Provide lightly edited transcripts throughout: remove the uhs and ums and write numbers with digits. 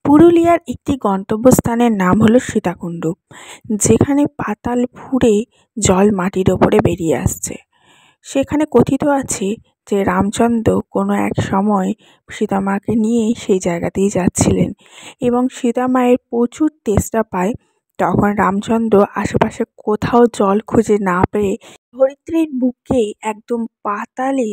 পুরুলিয়ার একটি গন্তব্যস্থানের নাম হলো সীতাকুণ্ড, যেখানে পাতাল ফুঁড়ে জল মাটির ওপরে বেরিয়ে আসছে। সেখানে কথিত আছে যে রামচন্দ্র কোনো এক সময় সীতামাকে নিয়ে সেই জায়গাতেই যাচ্ছিলেন এবং সীতামায়ের প্রচুর তেষ্টা পায়। তখন রামচন্দ্র আশেপাশে কোথাও জল খুঁজে না পেয়ে ধরিত্রীর বুকে একদম পাতালে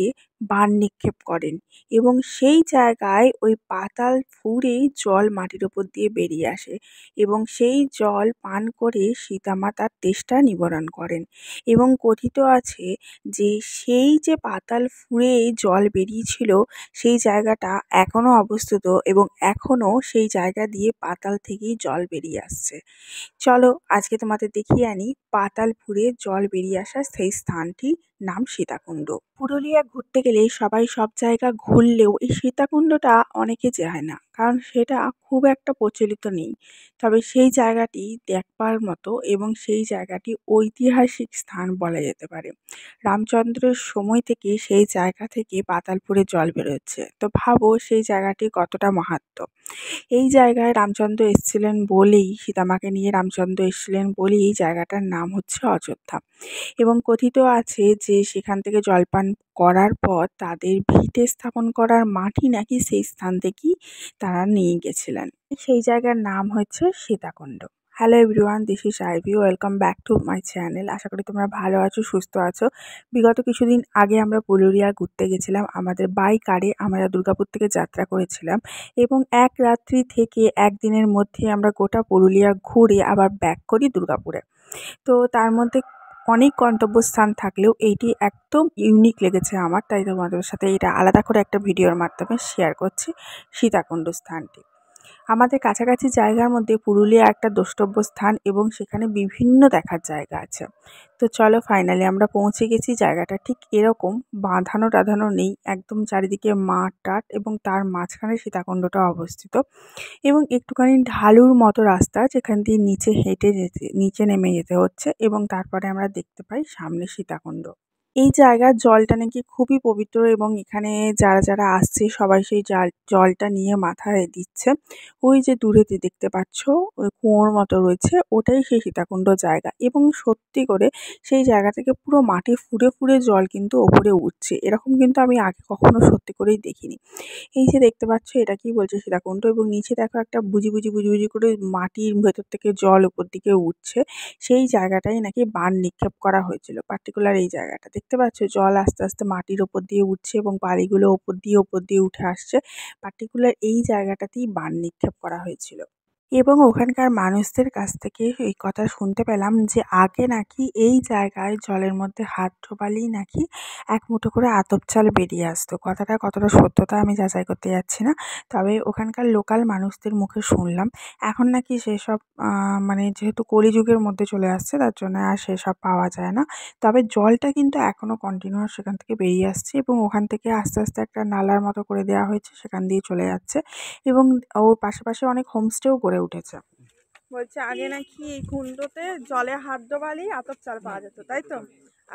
বাণ নিক্ষেপ করেন এবং সেই জায়গায় ওই পাতাল ফুঁড়ে জল মাটির ওপর দিয়ে বেরিয়ে আসে এবং সেই জল পান করে সীতামা তার তেষ্টা নিবারণ করেন। এবং কথিত আছে যে সেই যে পাতাল ফুঁড়ে জল বেরিয়েছিল সেই জায়গাটা এখনও অবস্থিত এবং এখনও সেই জায়গা দিয়ে পাতাল থেকেই জল বেরিয়ে আসছে। চলো আজকে তোমাদের দেখিয়ে আনি পাতাল ফুঁড়ে জল বেরিয়ে আসা সেই স্থানটির নাম সীতাকুণ্ড। পুরুলিয়া ঘুরতে গেলে সবাই সব জায়গা ঘুরলেও এই সীতাকুণ্ডটা অনেকে যায় না, কারণ সেটা খুব একটা প্রচলিত নেই। তবে সেই জায়গাটি দেখবার মতো এবং সেই জায়গাটি ঐতিহাসিক স্থান বলা যেতে পারে। রামচন্দ্রের সময় থেকে সেই জায়গা থেকে পাতাল ফুঁড়ে জল বেরোচ্ছে, তো ভাবো সেই জায়গাটি কতটা মাহাত্ম্য। এই জায়গায় রামচন্দ্র এসেছিলেন বলেই, সীতামাকে নিয়ে রামচন্দ্র এসেছিলেন বলেই এই জায়গাটার নাম হচ্ছে অযোধ্যা। এবং কথিত আছে যে সেখান থেকে জলপান করার পর তাদের ভিটে স্থাপন করার মাটি নাকি সেই স্থান থেকেই তারা নিয়ে গেছিলেন। সেই জায়গার নাম হচ্ছে Sitakunda. Hello everyone, this is Ivy, welcome back to my channel. আশা করি তোমরা ভালো আছো, সুস্থ আছো। বিগত কিছুদিন আগে আমরা পুরুলিয়া ঘুরতে গেছিলাম। আমাদের বাই কারে আমরা দুর্গাপুর থেকে যাত্রা করেছিলাম এবং এক রাত্রি থেকে একদিনের মধ্যে আমরা গোটা পুরুলিয়া ঘুরে আবার ব্যাক করি দুর্গাপুরে। তো তার মধ্যে অনেক গন্তব্যস্থান থাকলেও এইটি একদম ইউনিক লেগেছে আমার, তাই তোমাদের সাথে এটা আলাদা করে একটা ভিডিওর মাধ্যমে শেয়ার করছি। সীতাকুণ্ড স্থানটি আমাদের কাছাকাছি জায়গার মধ্যে পুরুলিয়া একটা দ্রষ্টব্য স্থান এবং সেখানে বিভিন্ন দেখার জায়গা আছে। তো চলো ফাইনালি আমরা পৌঁছে গেছি। জায়গাটা ঠিক এরকম, বাঁধানো টাধানো নেই, একদম চারিদিকে মাঠ টাট এবং তার মাঝখানে সীতাকুণ্ডটা অবস্থিত এবং একটুখানি ঢালুর মতো রাস্তা, যেখান দিয়ে নিচে হেঁটে নিচে নেমে যেতে হচ্ছে এবং তারপরে আমরা দেখতে পাই সামনে সীতাকুণ্ড। এই জায়গার জলটা নাকি খুবই পবিত্র এবং এখানে যারা যারা আসছে সবাই সেই জলটা নিয়ে মাথায় দিচ্ছে। ওই যে দূরেতে দেখতে পাচ্ছ ওই কুয়োর মতো রয়েছে, ওটাই সেই সীতাকুণ্ড জায়গা এবং সত্যি করে সেই জায়গা থেকে পুরো মাটি ফুঁড়ে ফুঁড়ে জল কিন্তু ওপরে উঠছে। এরকম কিন্তু আমি আগে কখনো সত্যি করেই দেখিনি। এই যে দেখতে পাচ্ছ এটা কি বলছে সীতাকুণ্ড, এবং নিচে দেখো একটা বুজি বুজি বুজি বুজি করে মাটির ভেতর থেকে জল উপর দিকে উঠছে। সেই জায়গাটাই নাকি বাণ নিক্ষেপ করা হয়েছিল। পার্টিকুলার এই জায়গাটা দেখতে পাচ্ছ জল আস্তে আস্তে মাটির ওপর দিয়ে উঠছে এবং বাড়িগুলো ওপর দিয়ে উঠে আসছে। পার্টিকুলার এই জায়গাটাতেই বাণ নিক্ষেপ করা হয়েছিল। এবং ওখানকার মানুষদের কাছ থেকে এই কথা শুনতে পেলাম যে আগে নাকি এই জায়গায় জলের মধ্যে হাত ডোবালেই নাকি এক মুঠো করে আতপ চাল বেরিয়ে আসতো। কথাটা কতটা সত্যতা আমি যাচাই করতে যাচ্ছি না, তবে ওখানকার লোকাল মানুষদের মুখে শুনলাম। এখন নাকি সেসব মানে যেহেতু কলিযুগের মধ্যে চলে আসছে তার জন্য আর সেসব পাওয়া যায় না। তবে জলটা কিন্তু এখনও কন্টিনিউয়াস সেখান থেকে বেরিয়ে আসছে এবং ওখান থেকে আস্তে আস্তে একটা নালার মতো করে দেওয়া হয়েছে, সেখান দিয়ে চলে যাচ্ছে এবং ওর পাশাপাশি অনেক হোমস্টেও গড়ে উঠেছে। বলছে আগে নাকি এই কুণ্ডতে জলে হাত ডোবালেই আতপ চাল পাওয়া যেত, তাই তো?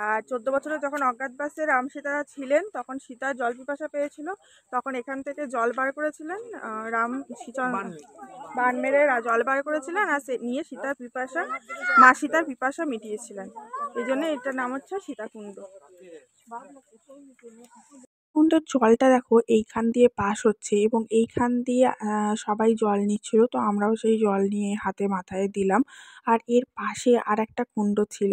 আর 14 বছরে যখন অজ্ঞাতবাসে রাম সীতারা ছিলেন তখন সীতা জল পিপাসা পেয়েছিল, তখন এখান থেকে জল বার করেছিলেন রাম। সীতা বান মেরে জল বার করেছিলেন আর সে নিয়ে সীতার পিপাসা, মা সীতার পিপাসা মিটিয়েছিলেন। এই জন্য এটার নাম হচ্ছে সীতাকুণ্ড। কুণ্ডের জলটা দেখো এইখান দিয়ে পাস হচ্ছে এবং এইখান দিয়ে সবাই জল নিচ্ছিল, তো আমরাও সেই জল নিয়ে হাতে মাথায় দিলাম। আর এর পাশে আর একটা কুণ্ড ছিল,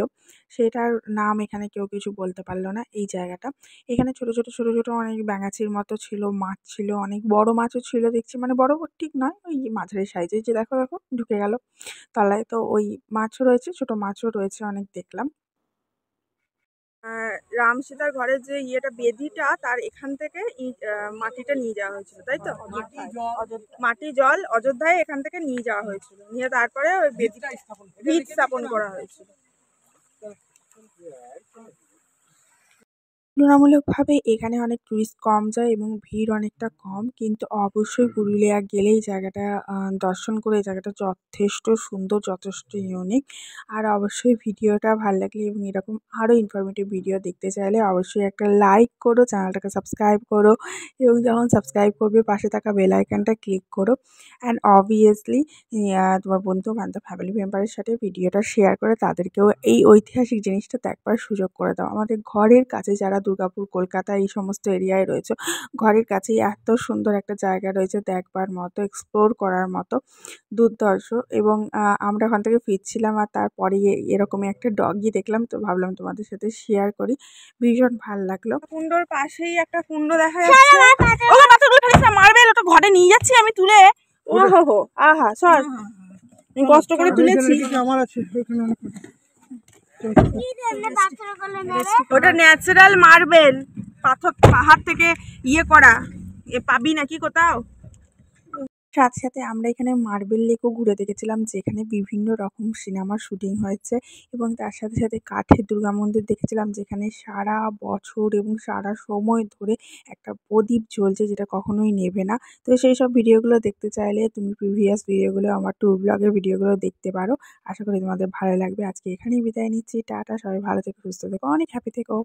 সেটার নাম এখানে কেউ কিছু বলতে পারলো না। এই জায়গাটা এখানে ছোট ছোট ছোট ছোট অনেক ব্যাঙাচির মতো ছিল, মাছ ছিল, অনেক বড় মাছও ছিল দেখছি, মানে বড় ঠিক নয়, ওই মাঝারি সাইজের, যে দেখো দেখো ঢুকে গেল তলায়, তো ওই মাছও রয়েছে, ছোট মাছও রয়েছে অনেক দেখলাম। রাম সীতার ঘরের যে বেদিটা তার এখান থেকে মাটিটা নিয়ে যাওয়া হয়েছিল, তাই তো? মাটি জল অযোধ্যায় এখান থেকে নিয়ে যাওয়া হয়েছিল, নিয়ে তারপরে ওই ভিত স্থাপন করা হয়েছিল। তুলনামূলকভাবে এখানে অনেক টুরিস্ট কম যায় এবং ভিড় অনেকটা কম, কিন্তু অবশ্যই পুরুলিয়া গেলেই জায়গাটা দর্শন করে এই জায়গাটা যথেষ্ট সুন্দর, যথেষ্ট ইউনিক। আর অবশ্যই ভিডিওটা ভাল লাগলে এবং এরকম আরও ইনফরমেটিভ ভিডিও দেখতে চাইলে অবশ্যই একটা লাইক করো, চ্যানেলটাকে সাবস্ক্রাইব করো এবং যখন সাবস্ক্রাইব করবে পাশে থাকা বেল আইকনটা ক্লিক করো। অ্যান্ড অবভিয়াসলি তোমার বন্ধু-বান্ধব, ফ্যামিলি মেম্বারের সাথে ভিডিওটা শেয়ার করে তাদেরকেও এই ঐতিহাসিক জিনিসটা দেখবার সুযোগ করে দাও। আমাদের ঘরের কাছে যারা দুর্গাপুর, কলকাতা এই সমস্ত এরিয়ায় রয়েছে, ঘরের কাছেই এত সুন্দর একটা জায়গা রয়েছে দেখবার মতো, এক্সপ্লোর করার মতো, দুর্ধর্ষ। এবং আমরা ওখান থেকে ফিরছিলাম আর তারপরেই এরকমই একটা ডগি দেখলাম, তো ভাবলাম তোমাদের সাথে শেয়ার করি। ভীষণ ভাল লাগলো। কুণ্ডোর পাশেই একটা কুণ্ড দেখা যাচ্ছে। ওকে বাচ্চাগুলো ফেলিস না, মারবে। ওটা ঘরে নিয়ে যাচ্ছি আমি তুলে। ওহো হো, আহা সর, কষ্ট করে তুলেছি। ওটা ন্যাচারাল মার্বেল, পাথর পাহাড় থেকে করা, পাবি নাকি কোথাও। সাথে সাথে আমরা এখানে মার্বেল লেকও ঘুরে দেখেছিলাম, যেখানে বিভিন্ন রকম সিনেমার শুটিং হয়েছে। এবং তার সাথে সাথে কাঠের দুর্গা মন্দির দেখেছিলাম, যেখানে সারা বছর এবং সারা সময় ধরে একটা প্রদীপ জ্বলছে, যেটা কখনোই নেভে না। তো সেই সব ভিডিওগুলো দেখতে চাইলে তুমি প্রিভিয়াস ভিডিওগুলো, আমার ট্যুর ব্লগের ভিডিওগুলো দেখতে পারো। আশা করি তোমাদের ভালো লাগবে। আজকে এখানেই বিদায় নিচ্ছি। টাটা, সবাই ভালো থেকো, সুস্থ থেকো, অনেক হ্যাপি থেকো।